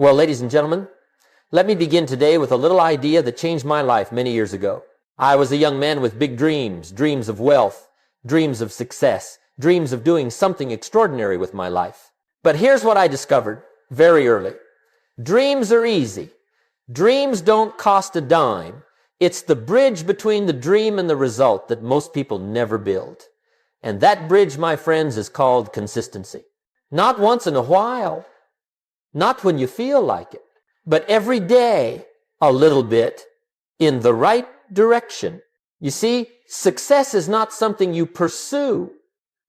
Well, ladies and gentlemen, let me begin today with a little idea that changed my life many years ago. I was a young man with big dreams, dreams of wealth, dreams of success, dreams of doing something extraordinary with my life. But here's what I discovered very early. Dreams are easy. Dreams don't cost a dime. It's the bridge between the dream and the result that most people never build. And that bridge, my friends, is called consistency. Not once in a while, not when you feel like it, but every day, a little bit, in the right direction. You see, success is not something you pursue.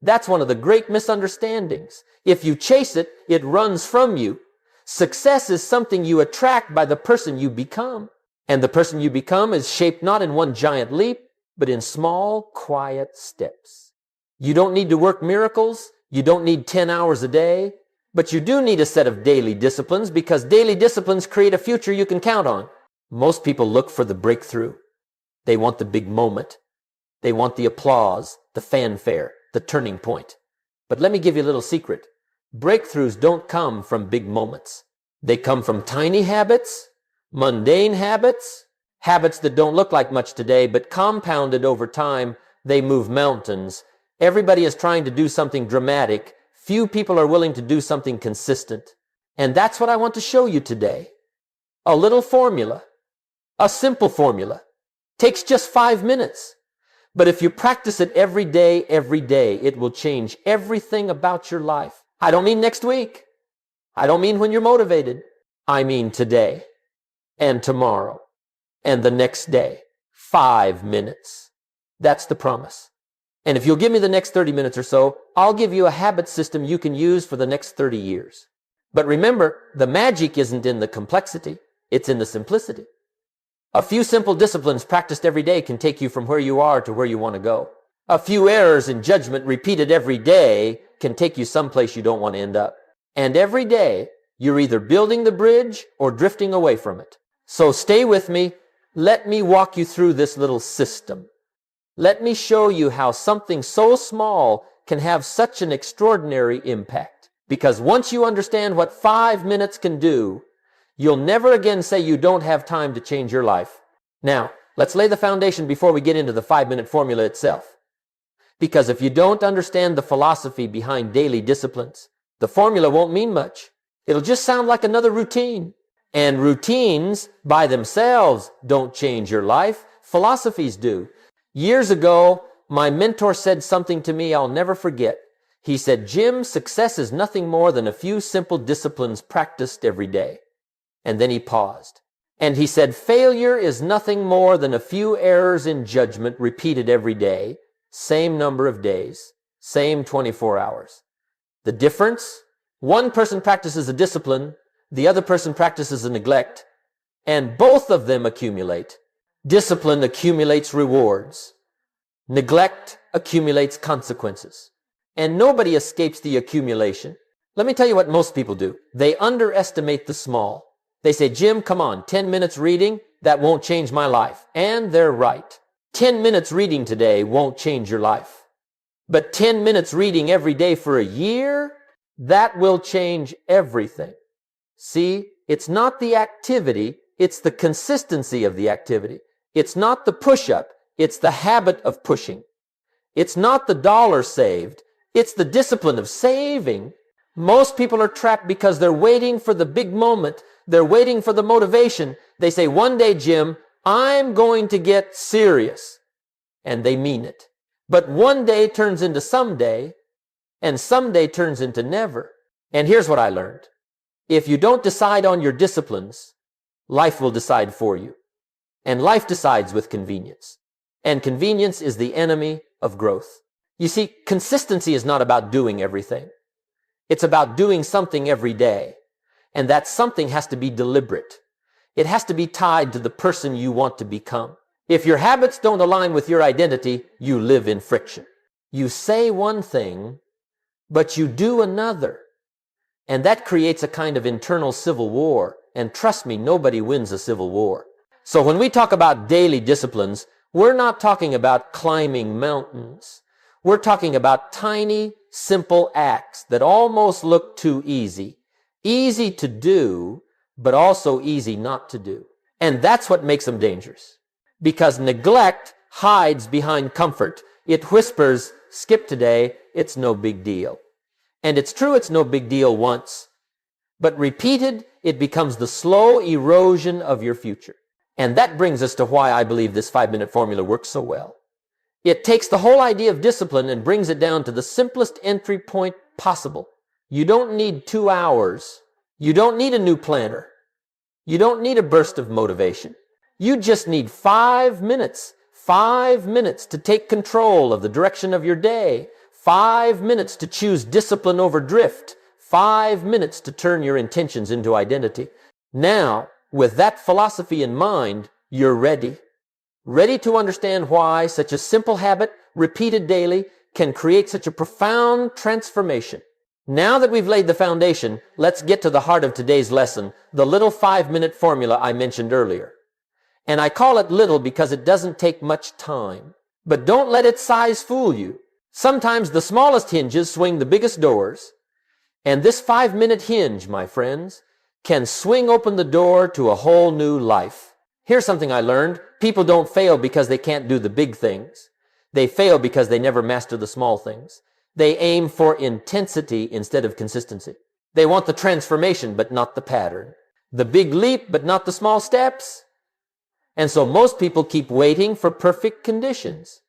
That's one of the great misunderstandings. If you chase it, it runs from you. Success is something you attract by the person you become. And the person you become is shaped not in one giant leap, but in small, quiet steps. You don't need to work miracles. You don't need 10 hours a day. But you do need a set of daily disciplines, because daily disciplines create a future you can count on. Most people look for the breakthrough. They want the big moment. They want the applause, the fanfare, the turning point. But let me give you a little secret. Breakthroughs don't come from big moments. They come from tiny habits, mundane habits, habits that don't look like much today, but compounded over time, they move mountains. Everybody is trying to do something dramatic. Few people are willing to do something consistent. And that's what I want to show you today. A little formula, a simple formula. Takes just 5 minutes. But if you practice it every day, it will change everything about your life. I don't mean next week. I don't mean when you're motivated. I mean today and tomorrow and the next day. 5 minutes. That's the promise. And if you'll give me the next 30 minutes or so, I'll give you a habit system you can use for the next 30 years. But remember, the magic isn't in the complexity. It's in the simplicity. A few simple disciplines practiced every day can take you from where you are to where you want to go. A few errors in judgment repeated every day can take you someplace you don't want to end up. And every day, you're either building the bridge or drifting away from it. So stay with me. Let me walk you through this little system. Let me show you how something so small can have such an extraordinary impact. Because once you understand what 5 minutes can do, you'll never again say you don't have time to change your life. Now, let's lay the foundation before we get into the 5-minute formula itself. Because if you don't understand the philosophy behind daily disciplines, the formula won't mean much. It'll just sound like another routine. And routines by themselves don't change your life. Philosophies do. Years ago, my mentor said something to me I'll never forget. He said, "Jim, success is nothing more than a few simple disciplines practiced every day." And then he paused. And he said, "Failure is nothing more than a few errors in judgment repeated every day, same number of days, same 24 hours. The difference? One person practices a discipline, the other person practices a neglect, and both of them accumulate. Discipline accumulates rewards. Neglect accumulates consequences. And nobody escapes the accumulation. Let me tell you what most people do. They underestimate the small. They say, "Jim, come on, 10 minutes reading, that won't change my life." And they're right. 10 minutes reading today won't change your life. But 10 minutes reading every day for a year, that will change everything. See, it's not the activity, it's the consistency of the activity. It's not the push-up, it's the habit of pushing. It's not the dollar saved, it's the discipline of saving. Most people are trapped because they're waiting for the big moment. They're waiting for the motivation. They say, "One day, Jim, I'm going to get serious." And they mean it. But one day turns into someday, and someday turns into never. And here's what I learned. If you don't decide on your disciplines, life will decide for you. And life decides with convenience. And convenience is the enemy of growth. You see, consistency is not about doing everything. It's about doing something every day. And that something has to be deliberate. It has to be tied to the person you want to become. If your habits don't align with your identity, you live in friction. You say one thing, but you do another. And that creates a kind of internal civil war. And trust me, nobody wins a civil war. So when we talk about daily disciplines, we're not talking about climbing mountains. We're talking about tiny, simple acts that almost look too easy. Easy to do, but also easy not to do. And that's what makes them dangerous. Because neglect hides behind comfort. It whispers, skip today, it's no big deal. And it's true it's no big deal once, but repeated, it becomes the slow erosion of your future. And that brings us to why I believe this 5-minute formula works so well. It takes the whole idea of discipline and brings it down to the simplest entry point possible. You don't need 2 hours. You don't need a new planner. You don't need a burst of motivation. You just need 5 minutes. 5 minutes to take control of the direction of your day. 5 minutes to choose discipline over drift. 5 minutes to turn your intentions into identity. Now, with that philosophy in mind, you're ready. Ready to understand why such a simple habit, repeated daily, can create such a profound transformation. Now that we've laid the foundation, let's get to the heart of today's lesson, the little 5-minute formula I mentioned earlier. And I call it little because it doesn't take much time. But don't let its size fool you. Sometimes the smallest hinges swing the biggest doors. And this 5-minute hinge, my friends, can swing open the door to a whole new life. Here's something I learned. People don't fail because they can't do the big things. They fail because they never master the small things. They aim for intensity instead of consistency. They want the transformation, but not the pattern. The big leap, but not the small steps. And so most people keep waiting for perfect conditions,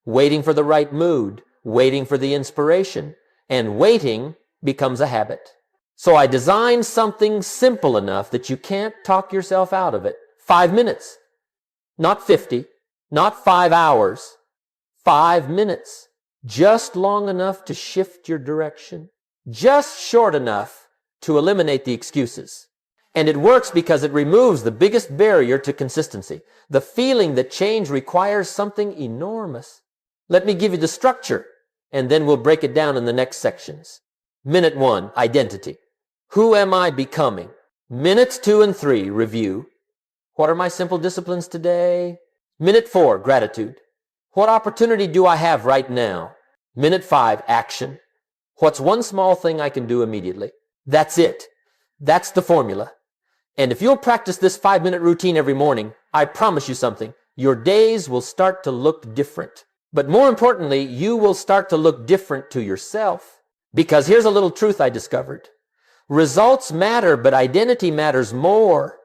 waiting for the right mood, waiting for the inspiration, and waiting becomes a habit. So I designed something simple enough that you can't talk yourself out of it. 5 minutes, not 50, not 5 hours, 5 minutes. Just long enough to shift your direction, just short enough to eliminate the excuses. And it works because it removes the biggest barrier to consistency, the feeling that change requires something enormous. Let me give you the structure, and then we'll break it down in the next sections. Minute 1, identity. Who am I becoming? Minutes 2 and 3, review. What are my simple disciplines today? Minute 4, gratitude. What opportunity do I have right now? Minute 5, action. What's one small thing I can do immediately? That's it. That's the formula. And if you'll practice this 5-minute routine every morning, I promise you something. Your days will start to look different. But more importantly, you will start to look different to yourself. Because here's a little truth I discovered. Results matter, but identity matters more.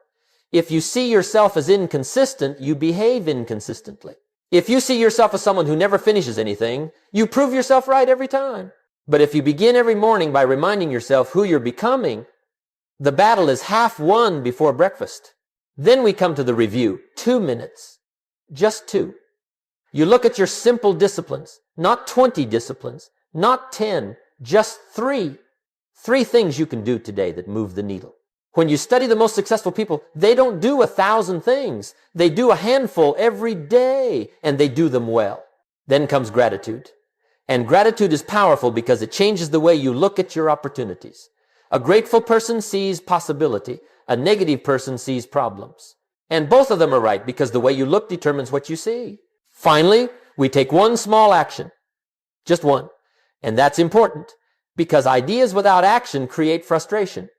If you see yourself as inconsistent, you behave inconsistently. If you see yourself as someone who never finishes anything, you prove yourself right every time. But if you begin every morning by reminding yourself who you're becoming, the battle is half won before breakfast. Then we come to the review. 2 minutes. Just 2. You look at your simple disciplines, not 20 disciplines, not 10, just 3. 3 things you can do today that move the needle. When you study the most successful people, they don't do 1,000 things. They do a handful every day, and they do them well. Then comes gratitude. And gratitude is powerful because it changes the way you look at your opportunities. A grateful person sees possibility. A negative person sees problems. And both of them are right because the way you look determines what you see. Finally, we take one small action. Just one. And that's important because ideas without action create frustration.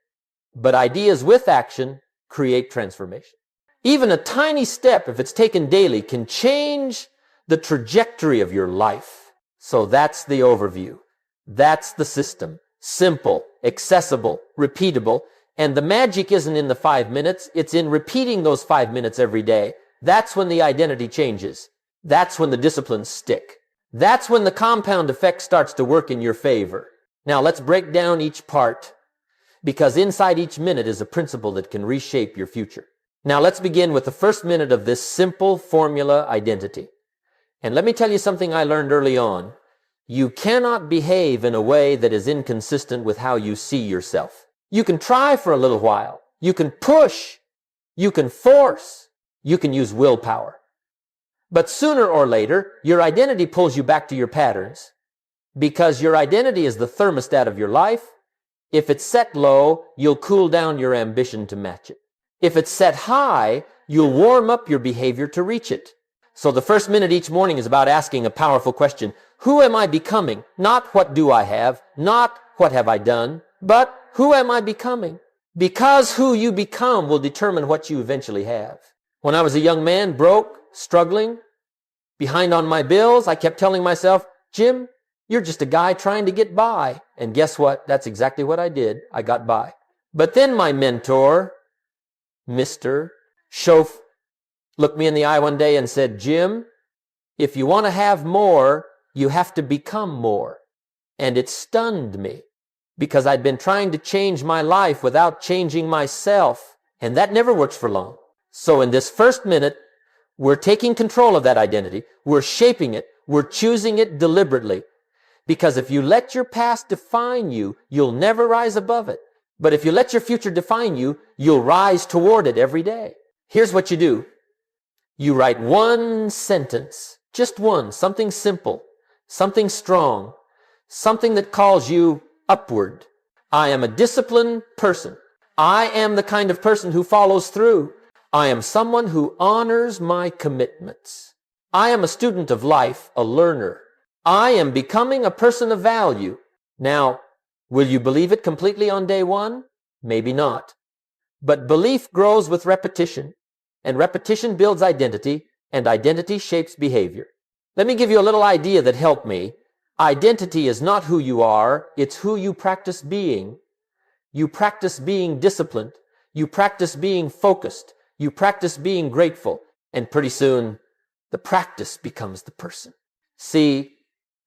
But ideas with action create transformation. Even a tiny step, if it's taken daily, can change the trajectory of your life. So that's the overview. That's the system. Simple, accessible, repeatable. And the magic isn't in the 5 minutes. It's in repeating those 5 minutes every day. That's when the identity changes. That's when the disciplines stick. That's when the compound effect starts to work in your favor. Now let's break down each part, because inside each minute is a principle that can reshape your future. Now let's begin with the first minute of this simple formula identity. And let me tell you something I learned early on. You cannot behave in a way that is inconsistent with how you see yourself. You can try for a little while. You can push. You can force. You can use willpower. But sooner or later, your identity pulls you back to your patterns. Because your identity is the thermostat of your life. If it's set low, you'll cool down your ambition to match it. If it's set high, you'll warm up your behavior to reach it. So the first minute each morning is about asking a powerful question. Who am I becoming? Not what do I have, not what have I done, but who am I becoming? Because who you become will determine what you eventually have. When I was a young man, broke, struggling, behind on my bills, I kept telling myself, Jim, you're just a guy trying to get by. And guess what? That's exactly what I did. I got by. But then my mentor, Mr. Schoaf, looked me in the eye one day and said, Jim, if you want to have more, you have to become more. And it stunned me because I'd been trying to change my life without changing myself. And that never works for long. So in this first minute, we're taking control of that identity. We're shaping it. We're choosing it deliberately. Because if you let your past define you, you'll never rise above it. But if you let your future define you, you'll rise toward it every day. Here's what you do. You write one sentence, just one, something simple, something strong, something that calls you upward. I am a disciplined person. I am the kind of person who follows through. I am someone who honors my commitments. I am a student of life, a learner. I am becoming a person of value. Now, will you believe it completely on day one? Maybe not. But belief grows with repetition, and repetition builds identity, and identity shapes behavior. Let me give you a little idea that helped me. Identity is not who you are, it's who you practice being. You practice being disciplined. You practice being focused. You practice being grateful. And pretty soon, the practice becomes the person. See,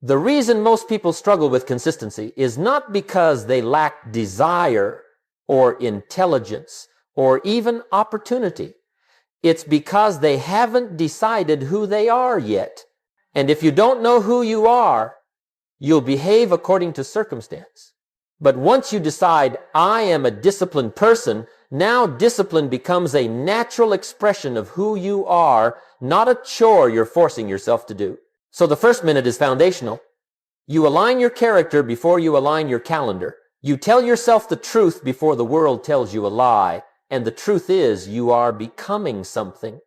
the reason most people struggle with consistency is not because they lack desire or intelligence or even opportunity. It's because they haven't decided who they are yet. And if you don't know who you are, you'll behave according to circumstance. But once you decide, I am a disciplined person, now discipline becomes a natural expression of who you are, not a chore you're forcing yourself to do. So the first minute is foundational. You align your character before you align your calendar. You tell yourself the truth before the world tells you a lie. And the truth is, you are becoming something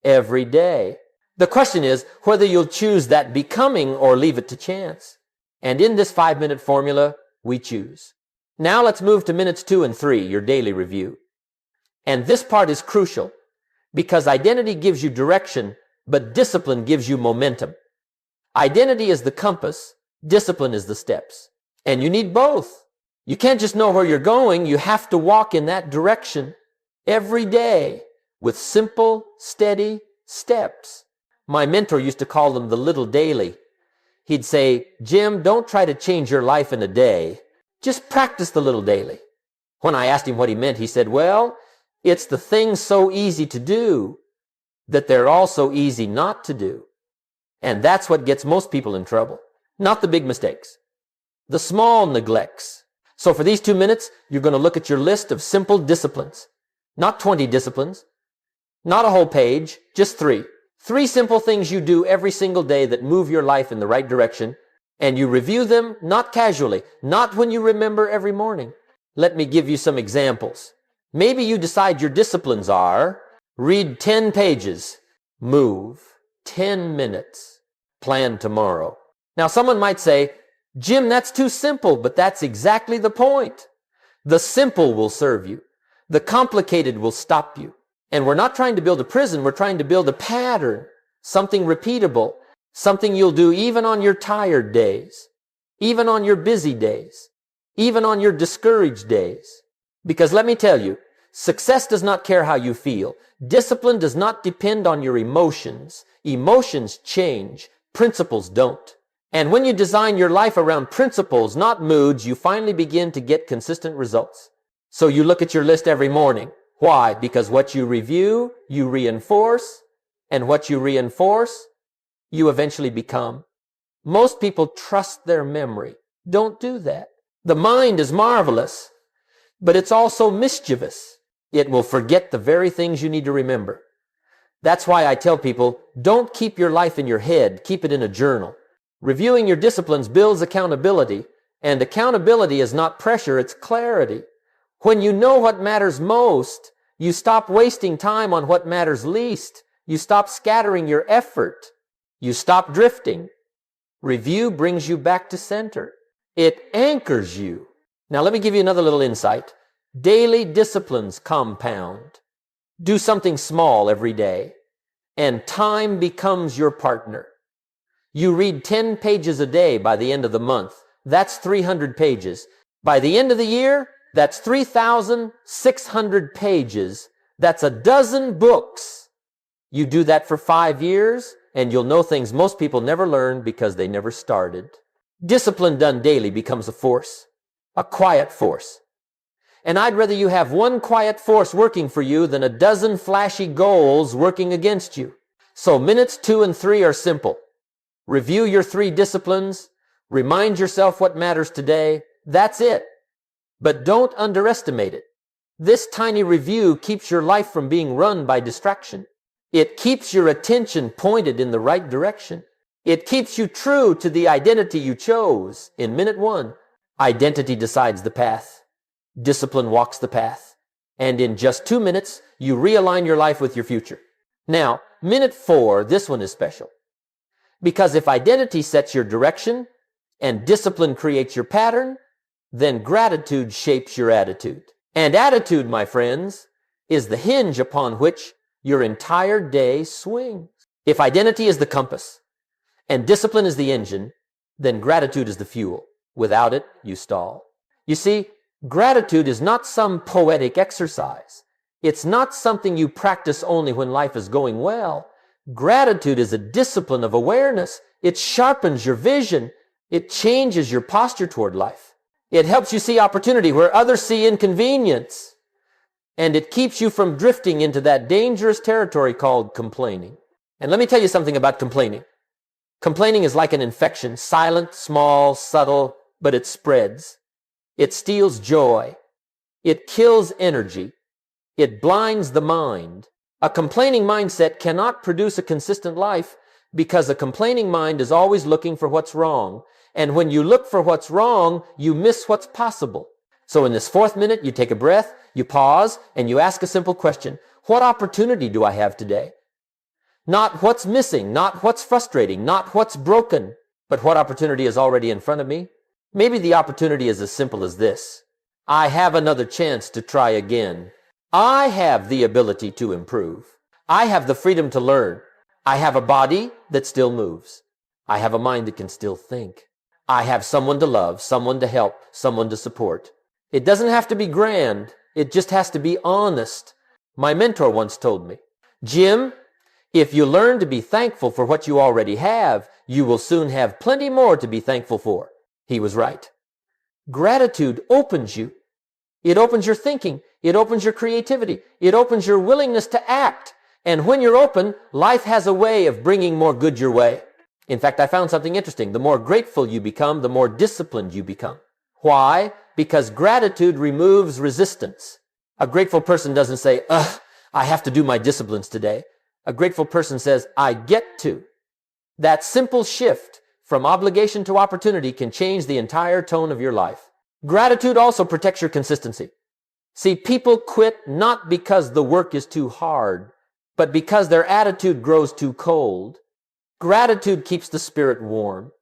every day. The question is whether you'll choose that becoming or leave it to chance. And in this 5-minute formula, we choose. Now let's move to minutes 2 and 3, your daily review. And this part is crucial because identity gives you direction, but discipline gives you momentum. Identity is the compass, discipline is the steps. And you need both. You can't just know where you're going, you have to walk in that direction every day with simple, steady steps. My mentor used to call them the little daily. He'd say, Jim, don't try to change your life in a day. Just practice the little daily. When I asked him what he meant, he said, well, it's the things so easy to do that they're also easy not to do. And that's what gets most people in trouble. Not the big mistakes, the small neglects. So for these 2 minutes, you're going to look at your list of simple disciplines. Not 20 disciplines, not a whole page, just 3. 3 simple things you do every single day that move your life in the right direction, and you review them not casually, not when you remember every morning. Let me give you some examples. Maybe you decide your disciplines are read 10 pages, move 10 minutes, plan tomorrow. Now someone might say, Jim, that's too simple, but that's exactly the point. The simple will serve you. The complicated will stop you. And we're not trying to build a prison, we're trying to build a pattern, something repeatable, something you'll do even on your tired days, even on your busy days, even on your discouraged days. Because let me tell you, success does not care how you feel. Discipline does not depend on your emotions. Emotions change, principles don't. And when you design your life around principles, not moods, you finally begin to get consistent results. So you look at your list every morning. Why? Because what you review, you reinforce, and what you reinforce, you eventually become. Most people trust their memory. Don't do that. The mind is marvelous, but it's also mischievous. It will forget the very things you need to remember. That's why I tell people, don't keep your life in your head, keep it in a journal. Reviewing your disciplines builds accountability, and accountability is not pressure, it's clarity. When you know what matters most, you stop wasting time on what matters least. You stop scattering your effort. You stop drifting. Review brings you back to center. It anchors you. Now let me give you another little insight. Daily disciplines compound. Do something small every day, and time becomes your partner. You read 10 pages a day by the end of the month. That's 300 pages. By the end of the year, that's 3,600 pages. That's a dozen books. You do that for 5 years, and you'll know things most people never learn because they never started. Discipline done daily becomes a force, a quiet force. And I'd rather you have one quiet force working for you than a dozen flashy goals working against you. So minutes 2 and 3 are simple. Review your 3 disciplines. Remind yourself what matters today. That's it. But don't underestimate it. This tiny review keeps your life from being run by distraction. It keeps your attention pointed in the right direction. It keeps you true to the identity you chose in minute 1. Identity decides the path. Discipline walks the path. And in just 2 minutes, you realign your life with your future. Now, minute 4, this one is special. Because if identity sets your direction and discipline creates your pattern, then gratitude shapes your attitude. And attitude, my friends, is the hinge upon which your entire day swings. If identity is the compass and discipline is the engine, then gratitude is the fuel. Without it, you stall. You see, gratitude is not some poetic exercise. It's not something you practice only when life is going well. Gratitude is a discipline of awareness. It sharpens your vision. It changes your posture toward life. It helps you see opportunity where others see inconvenience. And it keeps you from drifting into that dangerous territory called complaining. And let me tell you something about complaining. Complaining is like an infection, silent, small, subtle, but it spreads. It steals joy. It kills energy. It blinds the mind. A complaining mindset cannot produce a consistent life because a complaining mind is always looking for what's wrong. And when you look for what's wrong, you miss what's possible. So in this 4th minute, you take a breath, you pause, and you ask a simple question. What opportunity do I have today? Not what's missing, not what's frustrating, not what's broken, but what opportunity is already in front of me? Maybe the opportunity is as simple as this. I have another chance to try again. I have the ability to improve. I have the freedom to learn. I have a body that still moves. I have a mind that can still think. I have someone to love, someone to help, someone to support. It doesn't have to be grand. It just has to be honest. My mentor once told me, Jim, if you learn to be thankful for what you already have, you will soon have plenty more to be thankful for. He was right. Gratitude opens you. It opens your thinking. It opens your creativity. It opens your willingness to act. And when you're open, life has a way of bringing more good your way. In fact, I found something interesting. The more grateful you become, the more disciplined you become. Why? Because gratitude removes resistance. A grateful person doesn't say, I have to do my disciplines today. A grateful person says, I get to. That simple shift from obligation to opportunity can change the entire tone of your life. Gratitude also protects your consistency. See, people quit not because the work is too hard, but because their attitude grows too cold. Gratitude keeps the spirit warm.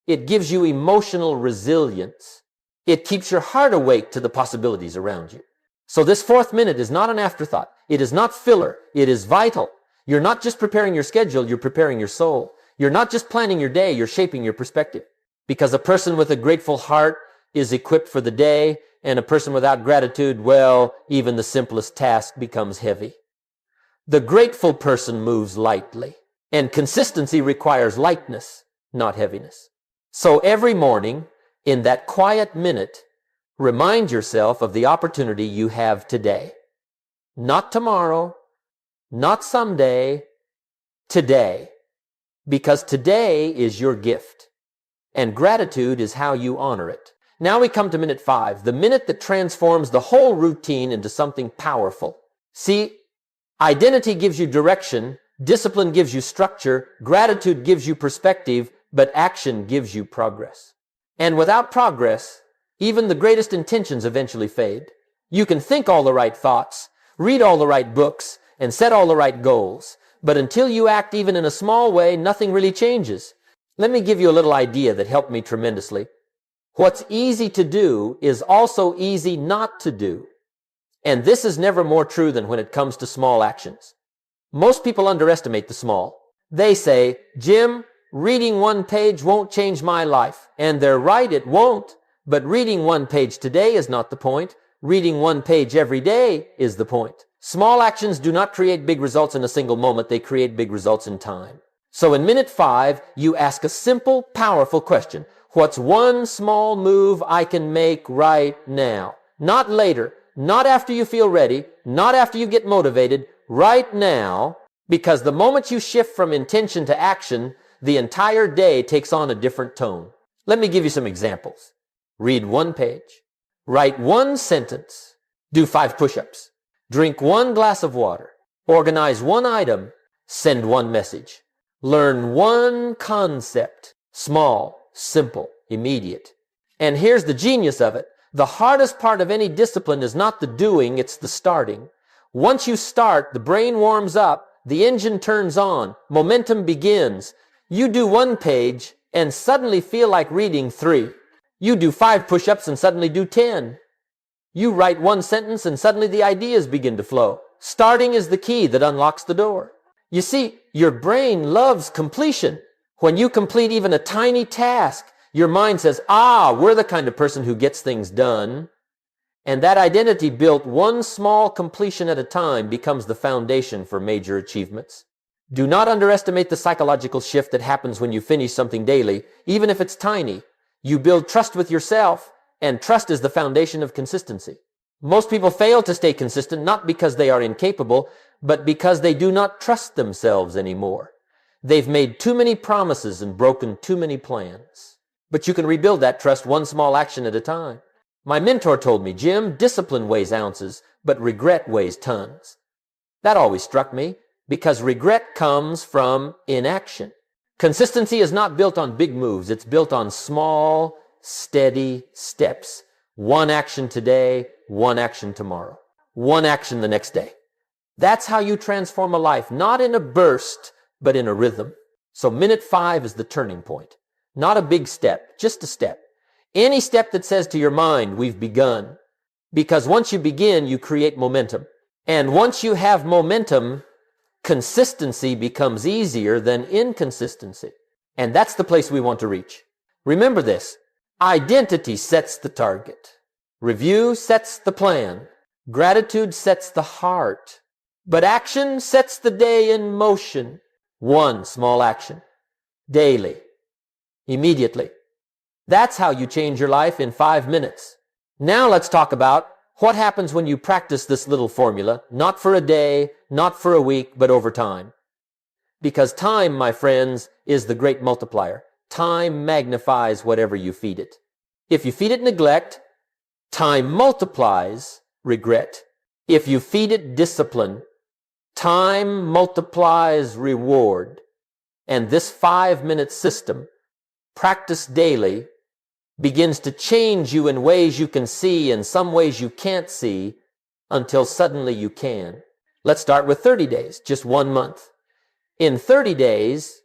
It gives you emotional resilience. It keeps your heart awake to the possibilities around you. So this 4th minute is not an afterthought. It is not filler. It is vital. You're not just preparing your schedule, you're preparing your soul. You're not just planning your day, you're shaping your perspective. Because a person with a grateful heart is equipped for the day, and a person without gratitude, well, even the simplest task becomes heavy. The grateful person moves lightly, and consistency requires lightness, not heaviness. So every morning, in that quiet minute, remind yourself of the opportunity you have today. Not tomorrow, not someday, today. Because today is your gift, and gratitude is how you honor it. Now we come to minute 5, the minute that transforms the whole routine into something powerful. See, identity gives you direction, discipline gives you structure, gratitude gives you perspective, but action gives you progress. And without progress, even the greatest intentions eventually fade. You can think all the right thoughts, read all the right books, and set all the right goals. But until you act even in a small way, nothing really changes. Let me give you a little idea that helped me tremendously. What's easy to do is also easy not to do. And this is never more true than when it comes to small actions. Most people underestimate the small. They say, Jim, reading one page won't change my life. And they're right, it won't. But reading one page today is not the point. Reading one page every day is the point. Small actions do not create big results in a single moment. They create big results in time. So in minute 5, you ask a simple, powerful question. What's one small move I can make right now? Not later, not after you feel ready, not after you get motivated, right now, because the moment you shift from intention to action, the entire day takes on a different tone. Let me give you some examples. Read one page. Write one sentence. Do 5 push-ups. Drink one glass of water. Organize one item. Send one message. Learn one concept. Small, simple, immediate. And here's the genius of it. The hardest part of any discipline is not the doing, it's the starting. Once you start, the brain warms up, the engine turns on, momentum begins. You do one page and suddenly feel like reading 3. You do 5 push-ups and suddenly do 10. You write one sentence and suddenly the ideas begin to flow. Starting is the key that unlocks the door. You see, your brain loves completion. When you complete even a tiny task, your mind says, we're the kind of person who gets things done. And that identity built one small completion at a time becomes the foundation for major achievements. Do not underestimate the psychological shift that happens when you finish something daily, even if it's tiny. You build trust with yourself, and trust is the foundation of consistency. Most people fail to stay consistent not because they are incapable, but because they do not trust themselves anymore. They've made too many promises and broken too many plans. But you can rebuild that trust one small action at a time. My mentor told me, Jim, discipline weighs ounces, but regret weighs tons. That always struck me, because regret comes from inaction. Consistency is not built on big moves. It's built on small, steady steps. One action today, one action tomorrow. One action the next day. That's how you transform a life, not in a burst, but in a rhythm. So minute 5 is the turning point. Not a big step, just a step. Any step that says to your mind, we've begun. Because once you begin, you create momentum. And once you have momentum, consistency becomes easier than inconsistency. And that's the place we want to reach. Remember this. Identity sets the target. Review sets the plan. Gratitude sets the heart. But action sets the day in motion. One small action. Daily. Immediately. That's how you change your life in 5 minutes. Now let's talk about what happens when you practice this little formula, not for a day, not for a week, but over time. Because time, my friends, is the great multiplier. Time magnifies whatever you feed it. If you feed it neglect, time multiplies regret. If you feed it discipline, time multiplies reward. And this 5-minute system, practiced daily, begins to change you in ways you can see and some ways you can't see until suddenly you can. Let's start with 30 days, just 1 month. In 30 days,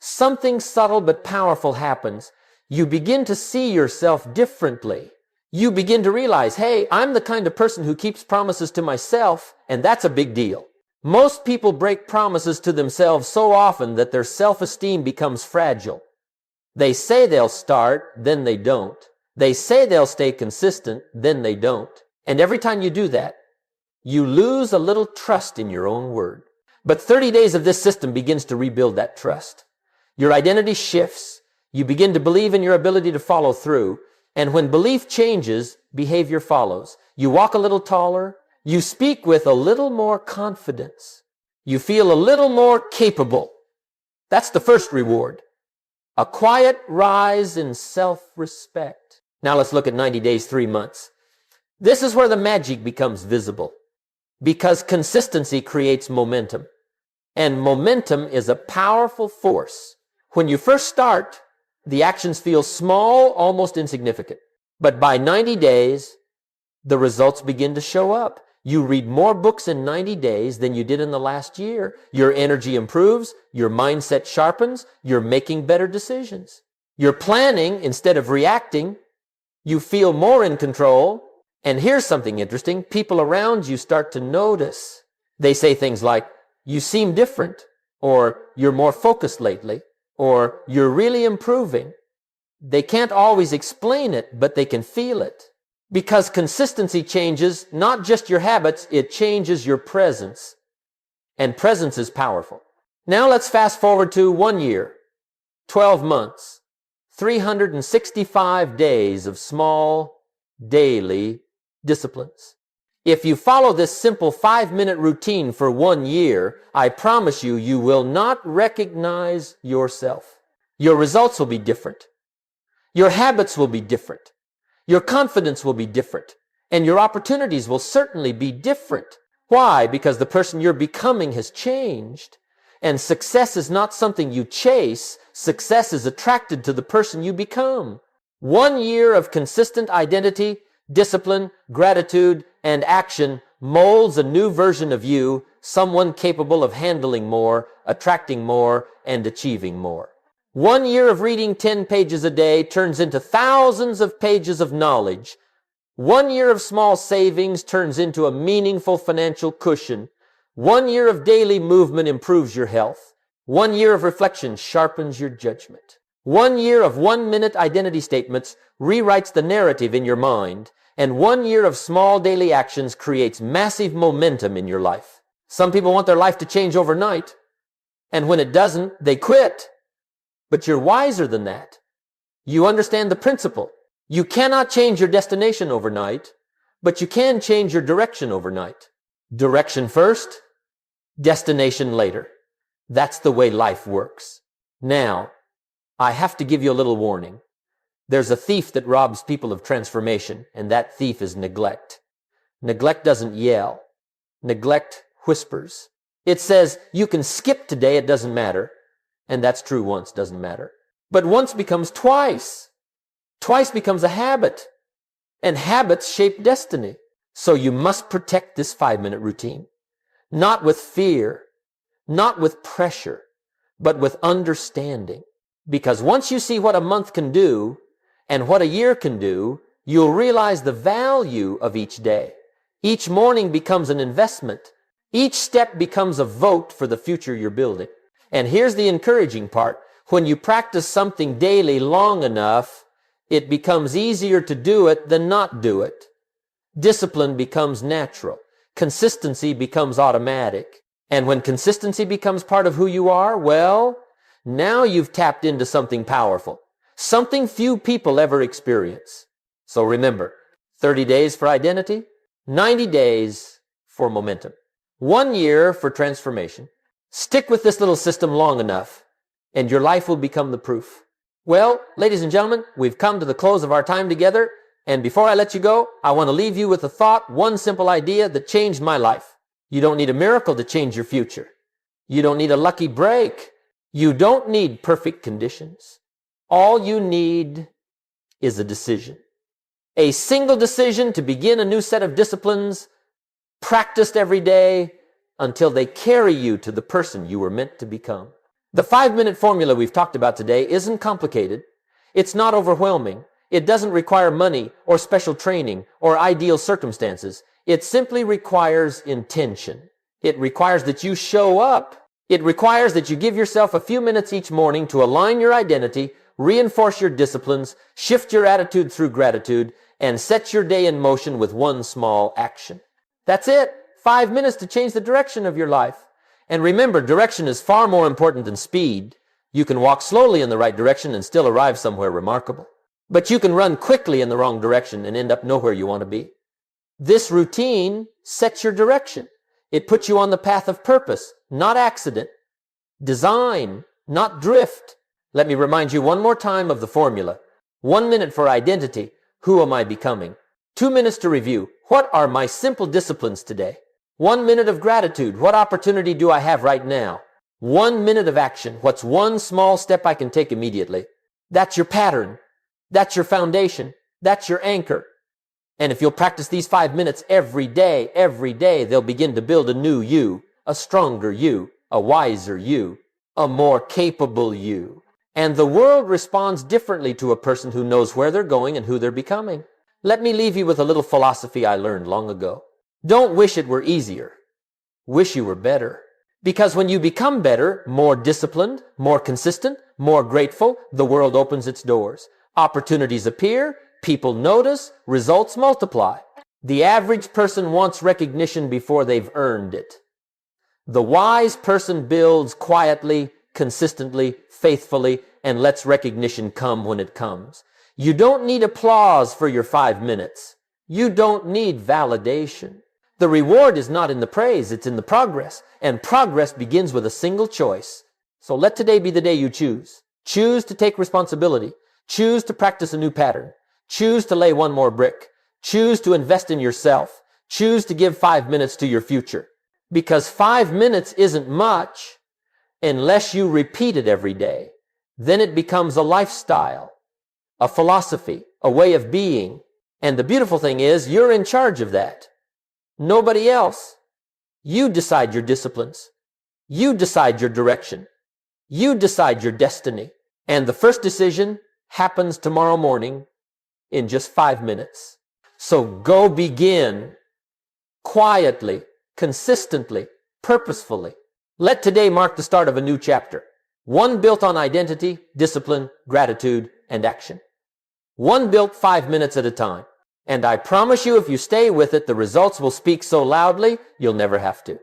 something subtle but powerful happens. You begin to see yourself differently. You begin to realize, hey, I'm the kind of person who keeps promises to myself, and that's a big deal. Most people break promises to themselves so often that their self-esteem becomes fragile. They say they'll start, then they don't. They say they'll stay consistent, then they don't. And every time you do that, you lose a little trust in your own word. But 30 days of this system begins to rebuild that trust. Your identity shifts. You begin to believe in your ability to follow through. And when belief changes, behavior follows. You walk a little taller. You speak with a little more confidence. You feel a little more capable. That's the first reward. A quiet rise in self-respect. Now let's look at 90 days, 3 months. This is where the magic becomes visible. Because consistency creates momentum. And momentum is a powerful force. When you first start, the actions feel small, almost insignificant. But by 90 days, the results begin to show up. You read more books in 90 days than you did in the last year. Your energy improves, your mindset sharpens, you're making better decisions. You're planning instead of reacting. You feel more in control, And here's something interesting. People around you start to notice. They say things like, you seem different, or you're more focused lately, or you're really improving. They can't always explain it, but they can feel it. Because consistency changes not just your habits, it changes your presence. And presence is powerful. Now let's fast forward to 1 year, 12 months, 365 days of small, daily disciplines. If you follow this simple 5-minute routine for 1 year, I promise you, you will not recognize yourself. Your results will be different. Your habits will be different. Your confidence will be different. And your opportunities will certainly be different. Why? Because the person you're becoming has changed. And success is not something you chase. Success is attracted to the person you become. 1 year of consistent identity, discipline, gratitude, and action molds a new version of you, someone capable of handling more, attracting more, and achieving more. 1 year of reading 10 pages a day turns into thousands of pages of knowledge. 1 year of small savings turns into a meaningful financial cushion. 1 year of daily movement improves your health. 1 year of reflection sharpens your judgment. 1 year of 1-minute identity statements rewrites the narrative in your mind. And 1 year of small daily actions creates massive momentum in your life. Some people want their life to change overnight. And when it doesn't, they quit. But you're wiser than that. You understand the principle. You cannot change your destination overnight, but you can change your direction overnight. Direction first, destination later. That's the way life works. Now, I have to give you a little warning. There's a thief that robs people of transformation, and that thief is neglect. Neglect doesn't yell. Neglect whispers. It says, you can skip today, it doesn't matter. And that's true once, doesn't matter. But once becomes twice. Twice becomes a habit. And habits shape destiny. So you must protect this 5-minute routine. Not with fear, not with pressure, but with understanding. Because once you see what a month can do and what a year can do, you'll realize the value of each day. Each morning becomes an investment. Each step becomes a vote for the future you're building. And here's the encouraging part. When you practice something daily long enough, it becomes easier to do it than not do it. Discipline becomes natural. Consistency becomes automatic. And when consistency becomes part of who you are, well, now you've tapped into something powerful. Something few people ever experience. So remember, 30 days for identity, 90 days for momentum. 1 year for transformation. Stick with this little system long enough, and your life will become the proof. Well, ladies and gentlemen, we've come to the close of our time together, and before I let you go, I want to leave you with a thought, one simple idea that changed my life. You don't need a miracle to change your future. You don't need a lucky break. You don't need perfect conditions. All you need is a decision. A single decision to begin a new set of disciplines, practiced every day, until they carry you to the person you were meant to become. The 5-minute formula we've talked about today isn't complicated. It's not overwhelming. It doesn't require money or special training or ideal circumstances. It simply requires intention. It requires that you show up. It requires that you give yourself a few minutes each morning to align your identity, reinforce your disciplines, shift your attitude through gratitude, and set your day in motion with one small action. That's it. 5 minutes to change the direction of your life. And remember, direction is far more important than speed. You can walk slowly in the right direction and still arrive somewhere remarkable. But you can run quickly in the wrong direction and end up nowhere you want to be. This routine sets your direction. It puts you on the path of purpose, not accident. Design, not drift. Let me remind you one more time of the formula. 1 minute for identity. Who am I becoming? 2 minutes to review. What are my simple disciplines today? 1 minute of gratitude. What opportunity do I have right now? 1 minute of action. What's one small step I can take immediately? That's your pattern. That's your foundation. That's your anchor. And if you'll practice these 5 minutes every day, they'll begin to build a new you, a stronger you, a wiser you, a more capable you. And the world responds differently to a person who knows where they're going and who they're becoming. Let me leave you with a little philosophy I learned long ago. Don't wish it were easier. Wish you were better. Because when you become better, more disciplined, more consistent, more grateful, the world opens its doors. Opportunities appear, people notice, results multiply. The average person wants recognition before they've earned it. The wise person builds quietly, consistently, faithfully, and lets recognition come when it comes. You don't need applause for your 5 minutes. You don't need validation. The reward is not in the praise, it's in the progress. And progress begins with a single choice. So let today be the day you choose. Choose to take responsibility. Choose to practice a new pattern. Choose to lay one more brick. Choose to invest in yourself. Choose to give 5 minutes to your future. Because 5 minutes isn't much unless you repeat it every day. Then it becomes a lifestyle, a philosophy, a way of being. And the beautiful thing is, you're in charge of that. Nobody else. You decide your disciplines. You decide your direction. You decide your destiny. And the first decision happens tomorrow morning in just 5 minutes. So go begin quietly, consistently, purposefully. Let today mark the start of a new chapter. One built on identity, discipline, gratitude, and action. One built 5 minutes at a time. And I promise you, if you stay with it, the results will speak so loudly, you'll never have to.